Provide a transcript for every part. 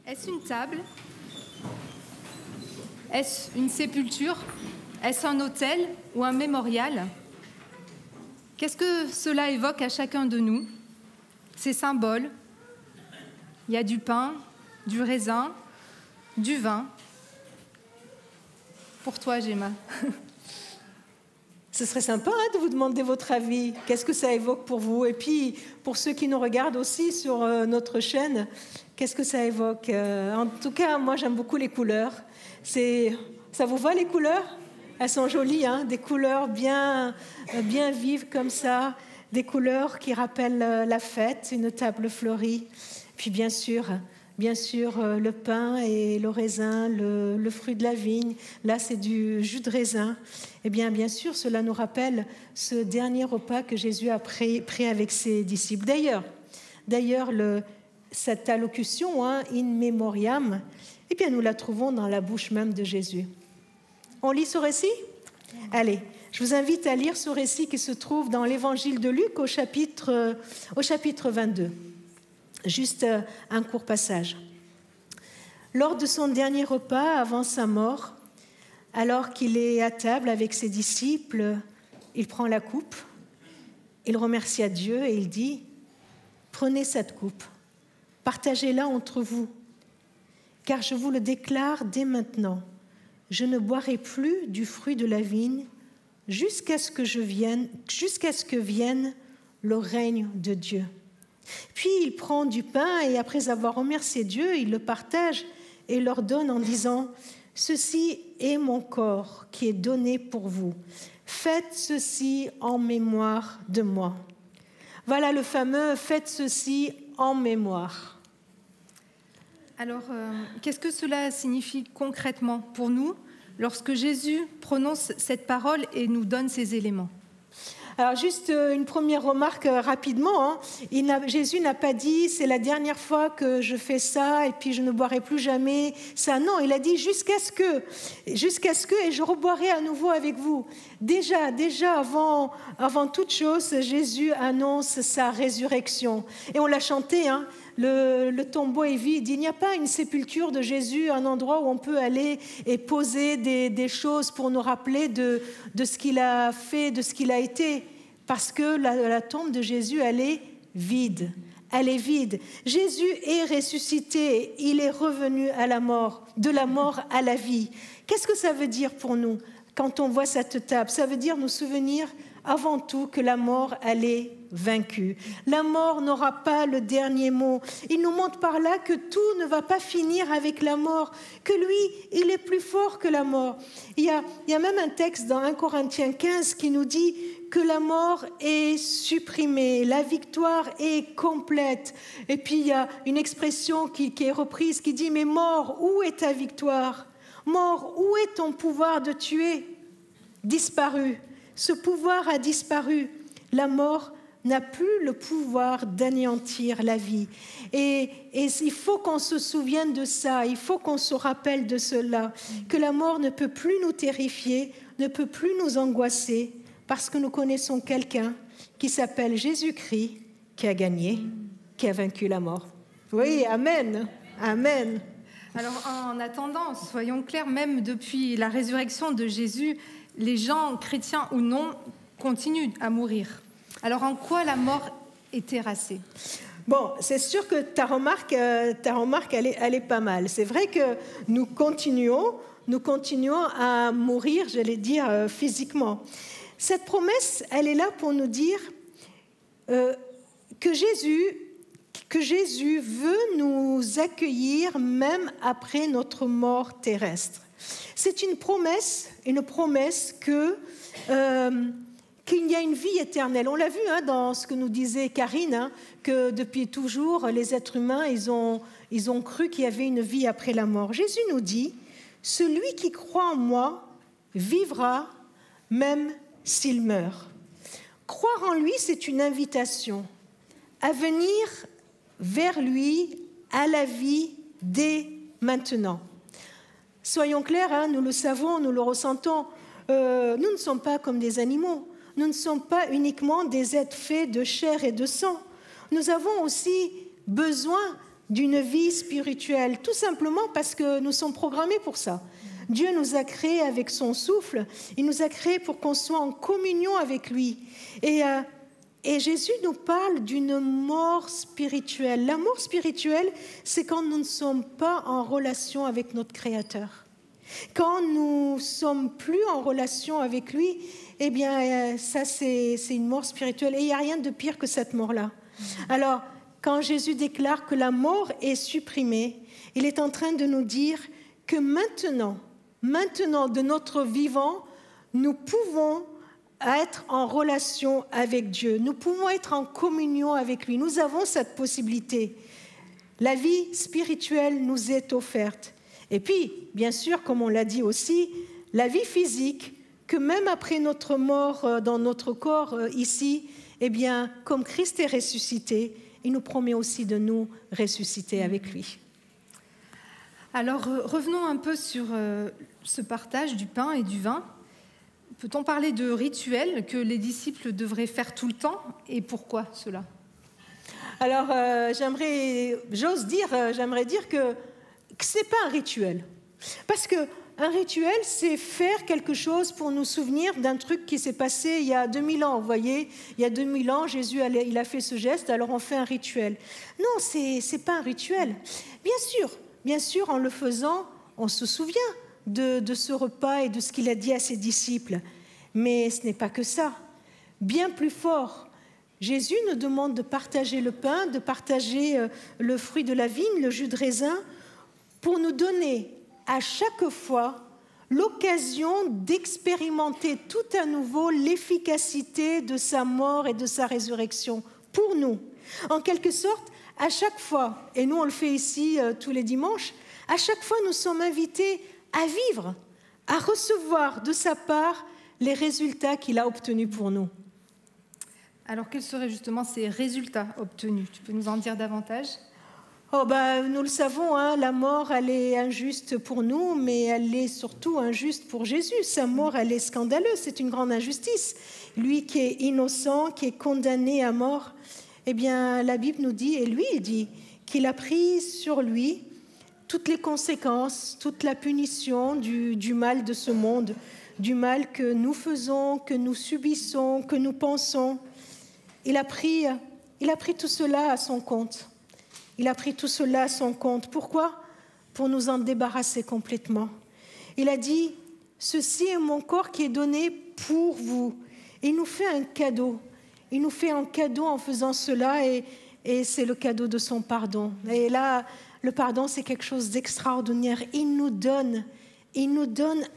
Est-ce une table? Est-ce une sépulture? Est-ce un autel ou un mémorial? Qu'est-ce que cela évoque à chacun de nous? Ces symboles. Il y a du pain, du raisin, du vin. Pour toi, Gemma. Ce serait sympa de vous demander votre avis. Qu'est-ce que ça évoque pour vous? Et puis, pour ceux qui nous regardent aussi sur notre chaîne, qu'est-ce que ça évoque? En tout cas, moi, j'aime beaucoup les couleurs. Ça vous va, les couleurs? Elles sont jolies, hein? Des couleurs bien vives comme ça, des couleurs qui rappellent la fête, une table fleurie. Puis bien sûr, le pain et le raisin, le fruit de la vigne. Là, c'est du jus de raisin. Eh bien sûr, cela nous rappelle ce dernier repas que Jésus a pris avec ses disciples. D'ailleurs, cette allocution, in memoriam, eh bien, nous la trouvons dans la bouche même de Jésus. On lit ce récit? Allez, je vous invite à lire ce récit qui se trouve dans l'évangile de Luc au chapitre 22. Juste un court passage. Lors de son dernier repas, avant sa mort, alors qu'il est à table avec ses disciples, il prend la coupe, il remercia Dieu et il dit « Prenez cette coupe, partagez-la entre vous, car je vous le déclare dès maintenant, je ne boirai plus du fruit de la vigne jusqu'à ce que vienne le règne de Dieu. » Puis il prend du pain et après avoir remercié Dieu, il le partage et leur donne en disant « Ceci est mon corps qui est donné pour vous. Faites ceci en mémoire de moi. » Voilà le fameux « Faites ceci en mémoire ». Alors, qu'est-ce que cela signifie concrètement pour nous lorsque Jésus prononce cette parole et nous donne ces éléments? Alors juste une première remarque rapidement. Jésus n'a pas dit « c'est la dernière fois que je fais ça et puis je ne boirai plus jamais ça ». Non, il a dit « jusqu'à ce que et je reboirai à nouveau avec vous ». Déjà avant toute chose, Jésus annonce sa résurrection. Et on l'a chanté, le tombeau est vide. Il n'y a pas une sépulture de Jésus, un endroit où on peut aller et poser des choses pour nous rappeler de ce qu'il a fait, de ce qu'il a été. Parce que la tombe de Jésus, elle est vide. Elle est vide. Jésus est ressuscité. Il est revenu à la mort, de la mort à la vie. Qu'est-ce que ça veut dire pour nous quand on voit cette table? Ça veut dire nous souvenir avant tout que la mort, elle est vaincue. La mort n'aura pas le dernier mot. Il nous montre par là que tout ne va pas finir avec la mort, que lui, il est plus fort que la mort. Il y a même un texte dans 1 Corinthiens 15 qui nous dit que la mort est supprimée, la victoire est complète. Et puis il y a une expression qui est reprise qui dit « Mais mort, où est ta victoire? Mort, où est ton pouvoir de tuer? Disparu. Ce pouvoir a disparu. La mort n'a plus le pouvoir d'anéantir la vie. » Et il faut qu'on se souvienne de ça, il faut qu'on se rappelle de cela, que la mort ne peut plus nous terrifier, ne peut plus nous angoisser, parce que nous connaissons quelqu'un qui s'appelle Jésus-Christ, qui a gagné, qui a vaincu la mort. Oui, amen, amen. Alors, en attendant, soyons clairs, même depuis la résurrection de Jésus, les gens, chrétiens ou non, continuent à mourir. Alors, en quoi la mort est terrassée? Bon, c'est sûr que ta remarque, elle est pas mal. C'est vrai que nous continuons à mourir, j'allais dire, physiquement. Cette promesse, elle est là pour nous dire que Jésus veut nous accueillir même après notre mort terrestre. C'est une promesse qu'il y a une vie éternelle. On l'a vu dans ce que nous disait Karine, que depuis toujours, les êtres humains, ils ont cru qu'il y avait une vie après la mort. Jésus nous dit, « Celui qui croit en moi vivra même s'il meurt. » Croire en lui, c'est une invitation à venir vers lui à la vie dès maintenant. Soyons clairs, nous le savons, nous le ressentons, nous ne sommes pas comme des animaux. Nous ne sommes pas uniquement des êtres faits de chair et de sang. Nous avons aussi besoin d'une vie spirituelle, tout simplement parce que nous sommes programmés pour ça. Dieu nous a créés avec son souffle, il nous a créés pour qu'on soit en communion avec lui. Et Jésus nous parle d'une mort spirituelle. La mort spirituelle, c'est quand nous ne sommes pas en relation avec notre Créateur. Quand nous ne sommes plus en relation avec lui, eh bien, ça, c'est une mort spirituelle. Et il n'y a rien de pire que cette mort-là. Alors, quand Jésus déclare que la mort est supprimée, il est en train de nous dire que maintenant, de notre vivant, nous pouvons être en relation avec Dieu. Nous pouvons être en communion avec lui. Nous avons cette possibilité. La vie spirituelle nous est offerte. Et puis, bien sûr, comme on l'a dit aussi, la vie physique, que même après notre mort dans notre corps ici, eh bien, comme Christ est ressuscité, il nous promet aussi de nous ressusciter avec lui. Alors, revenons un peu sur ce partage du pain et du vin. Peut-on parler de rituels que les disciples devraient faire tout le temps, et pourquoi cela? Alors, j'ose dire que ce n'est pas un rituel. Parce qu'un rituel, c'est faire quelque chose pour nous souvenir d'un truc qui s'est passé il y a 2000 ans. Vous voyez, il y a 2000 ans, Jésus il a fait ce geste, alors on fait un rituel. Non, ce n'est pas un rituel. Bien sûr, en le faisant, on se souvient de ce repas et de ce qu'il a dit à ses disciples. Mais ce n'est pas que ça. Bien plus fort, Jésus nous demande de partager le pain, de partager le fruit de la vigne, le jus de raisin, pour nous donner à chaque fois l'occasion d'expérimenter tout à nouveau l'efficacité de sa mort et de sa résurrection pour nous. En quelque sorte, à chaque fois, et nous on le fait ici tous les dimanches, à chaque fois nous sommes invités à vivre, à recevoir de sa part les résultats qu'il a obtenus pour nous. Alors, quels seraient justement ces résultats obtenus? Tu peux nous en dire davantage? Nous le savons, la mort, elle est injuste pour nous, mais elle est surtout injuste pour Jésus. Sa mort, elle est scandaleuse, c'est une grande injustice. Lui qui est innocent, qui est condamné à mort, eh bien, la Bible nous dit, et lui, il dit, qu'il a pris sur lui toutes les conséquences, toute la punition du mal de ce monde, du mal que nous faisons, que nous subissons, que nous pensons. Il a pris tout cela à son compte. Il a pris tout cela à son compte. Pourquoi? Pour nous en débarrasser complètement. Il a dit, ceci est mon corps qui est donné pour vous. Et il nous fait un cadeau. Il nous fait un cadeau en faisant cela et c'est le cadeau de son pardon. Et là, le pardon, c'est quelque chose d'extraordinaire. Il nous donne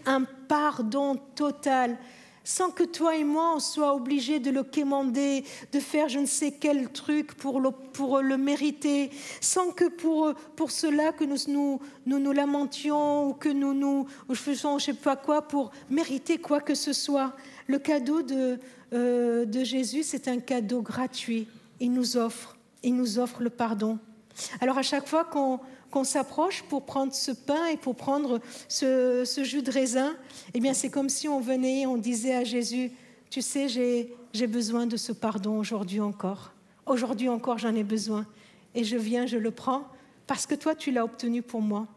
un pardon total, sans que toi et moi, on soit obligés de le quémander, de faire je ne sais quel truc pour le mériter, sans que pour cela que nous lamentions ou que nous faisons je ne sais pas quoi pour mériter quoi que ce soit. Le cadeau de Jésus, c'est un cadeau gratuit. Il nous offre le pardon. Alors à chaque fois qu'on s'approche pour prendre ce pain et pour prendre ce jus de raisin, eh bien c'est comme si on venait, on disait à Jésus, tu sais, j'ai besoin de ce pardon aujourd'hui encore. Aujourd'hui encore, j'en ai besoin. Et je viens, je le prends parce que toi, tu l'as obtenu pour moi.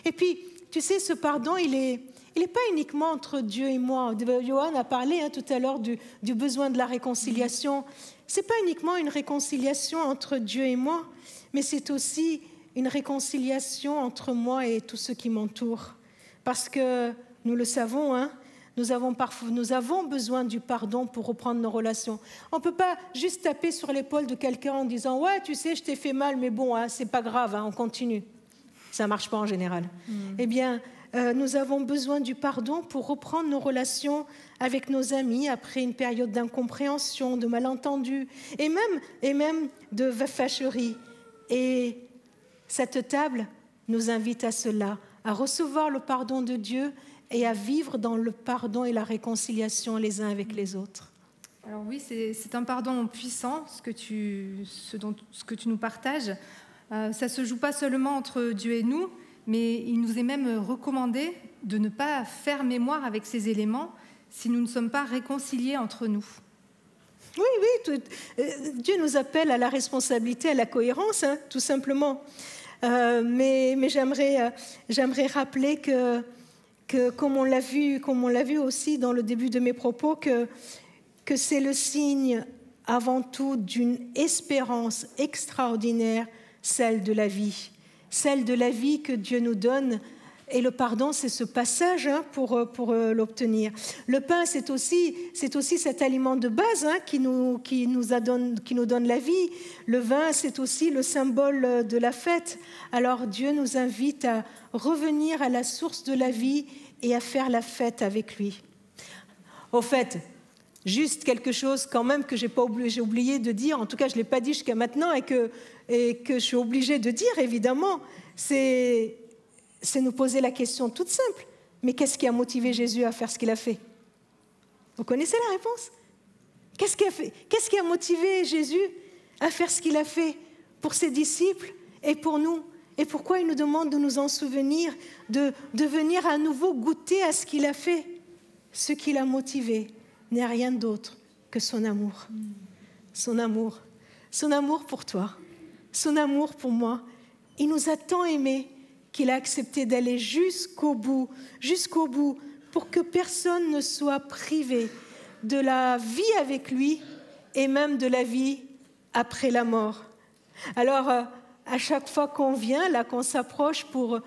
Et puis, tu sais, ce pardon, il est pas uniquement entre Dieu et moi. Johan a parlé tout à l'heure du besoin de la réconciliation. Ce n'est pas uniquement une réconciliation entre Dieu et moi, mais c'est aussi une réconciliation entre moi et tous ceux qui m'entourent. Parce que, nous le savons, nous avons besoin du pardon pour reprendre nos relations. On ne peut pas juste taper sur l'épaule de quelqu'un en disant « Ouais, tu sais, je t'ai fait mal, mais bon, c'est pas grave, on continue. » Ça ne marche pas en général. Eh bien, nous avons besoin du pardon pour reprendre nos relations avec nos amis après une période d'incompréhension, de malentendu et même de fâcherie. Et cette table nous invite à cela, à recevoir le pardon de Dieu et à vivre dans le pardon et la réconciliation les uns avec les autres. Alors oui, c'est un pardon puissant, ce que tu nous partages. Ça ne se joue pas seulement entre Dieu et nous, mais il nous est même recommandé de ne pas faire mémoire avec ces éléments si nous ne sommes pas réconciliés entre nous. Oui, Dieu nous appelle à la responsabilité, à la cohérence, hein, tout simplement. Mais j'aimerais rappeler que comme on l'a vu aussi dans le début de mes propos, que c'est le signe avant tout d'une espérance extraordinaire, celle de la vie que Dieu nous donne. Et le pardon, c'est ce passage hein, pour l'obtenir. Le pain, c'est aussi cet aliment de base hein, qui nous donne la vie. Le vin, c'est aussi le symbole de la fête. Alors Dieu nous invite à revenir à la source de la vie et à faire la fête avec lui. Au fait, juste quelque chose quand même que j'ai oublié de dire, en tout cas je ne l'ai pas dit jusqu'à maintenant et que je suis obligée de dire évidemment, c'est nous poser la question toute simple. Mais qu'est-ce qui a motivé Jésus à faire ce qu'il a fait? Vous connaissez la réponse? Qu'est-ce qui a motivé Jésus à faire ce qu'il a fait pour ses disciples et pour nous? Et pourquoi il nous demande de nous en souvenir, de venir à nouveau goûter à ce qu'il a fait? Ce qui l'a motivé n'est rien d'autre que son amour. Son amour. Son amour pour toi. Son amour pour moi. Il nous a tant aimés qu'il a accepté d'aller jusqu'au bout, pour que personne ne soit privé de la vie avec lui et même de la vie après la mort. Alors, à chaque fois qu'on vient, là, qu'on s'approche pour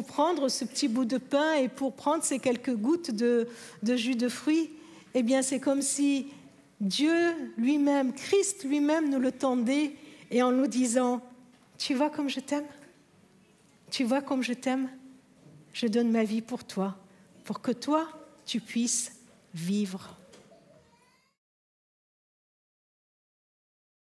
prendre ce petit bout de pain et pour prendre ces quelques gouttes de jus de fruits, eh bien, c'est comme si Dieu lui-même, Christ lui-même nous le tendait et en nous disant « Tu vois comme je t'aime ? Tu vois comme je t'aime ? Je donne ma vie pour toi, pour que toi, tu puisses vivre. »